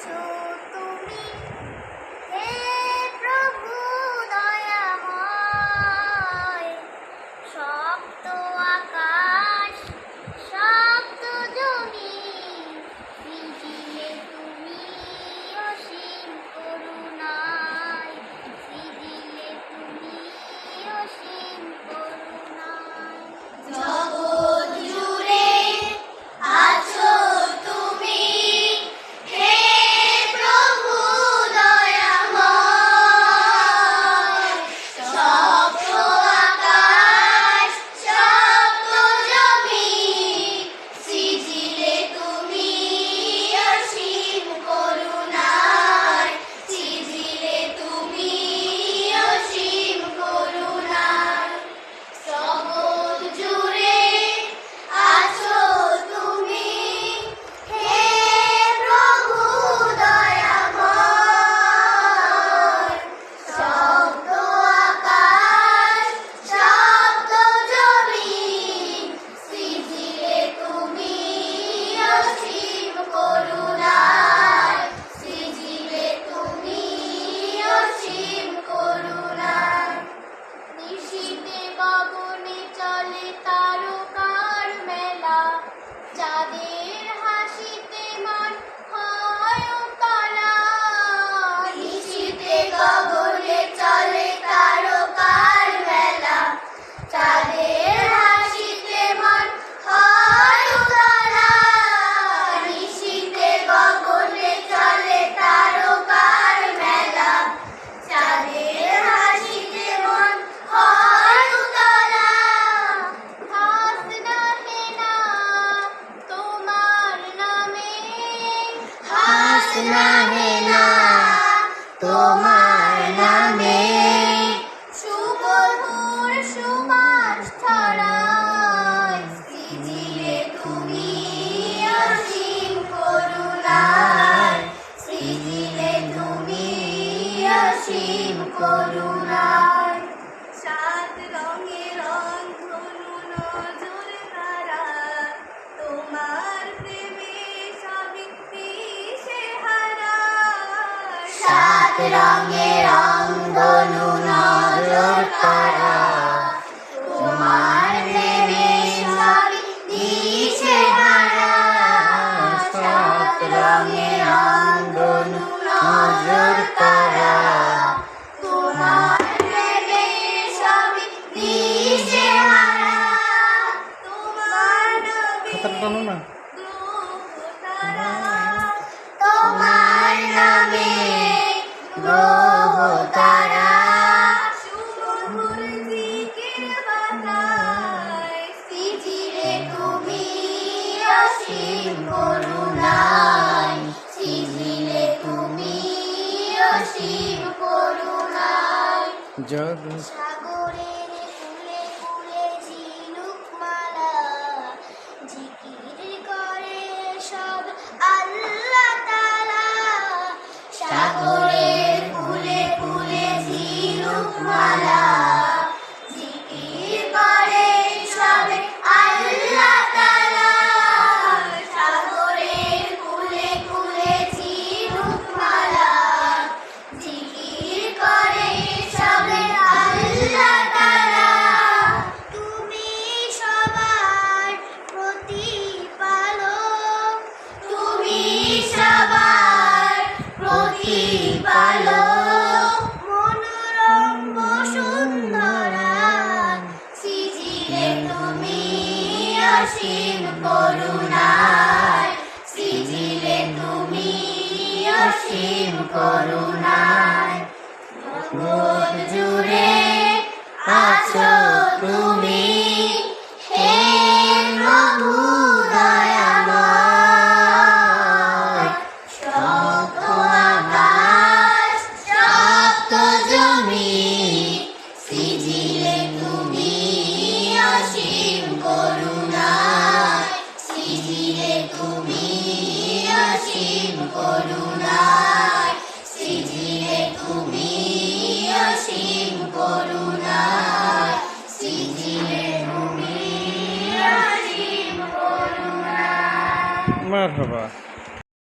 আছো তুমি, হে প্রভু দয়াময়। শক্ত আকাশ, শক্ত জমি, সৃজিলে তুমি অসীম করুণায়, সৃজিলে তুমি অসীম করুণায়। জগৎ জুড়ে আছো তুমি, হে প্রভু দয়াময়। শক্ত আকাশ, শক্ত জমি, সৃজিলে তুমি অসীম করুণায়, সৃজিলে তুমি অসীম করুণায়। জগৎ জুড়ে আছো তুমি, হে প্রভু দয়াময়। শক্ত আকাশ, শক্ত জমি, সৃজিলে তুমি অসীম করুণায়, সৃজিলে তুমি অসীম করুণায়। নিশীথে গগনে চলে তারকার মেলা, যাদের হাসিতে মন হয় উতলা। নিশীথে গগনে চলে তারকার মেলা, চাঁদের হাসিতে মন হয় উতলা। নিশীথে গগনে চলে তারকার মেলা, চাঁদের হাসিতে মন হয় উতলা। হাস নাহে না তোমার নামে, হাস নাহে না তোমার নামে, সুমধুর সুবাস ছড়ায়, সৃজিলে তুমি অসীম করুণায়, সৃজিলে তুমি অসীম করুণায়। সাত রঙে রং ধনু নজর তারা, তোমার প্রেমে সবই দিশেহারা। সাত রঙে রং ধনু নজর তারা, তোমার প্রেমে সবই দিশেহারা। সাত রঙে রং ধনু নজর তারা, তোমার প্রেমে সবই দিশেহারা। তোমার নবী গ্রহ তারা, তোমার নামে গ্রহ তারা। সুমধুর জিকির বাতায়, সৃজিলে তুমি অসীম করুণায়, সৃজিলে তুমি অসীম করুণায়। সাগরের কূলে কূলে ঝিনুক মালা, জিকির করে সব আল্লাহ তাআলা। সাগরের কূলে কূলে ঝিনুক মালা, জিকির করে সবে আল্লাহ তাআলা। সাগরের কূলে কূলে ঝিনুক মালা, জিকির করে সবে আল্লাহ তাআলা। তুমি সবার প্রতিপালক, তুমি সবার প্রতিপালক, মনোরম বসুন্ধরা, সৃজিলে তুমি অসীম করুণায়, সৃজিলে তুমি অসীম করুণায়। জগৎ জুড়ে আছো তুমি, হে প্রভু দয়াময়। শক্ত আকাশ, শক্ত জমি, সৃজিলে তুমি অসীম করুণায়, সৃজিলে তুমি অসীম করুণায়, সৃজিলে তুমি অসীম করুণায়, সৃজিলে তুমি অসীম করুণায়। মারহাবা।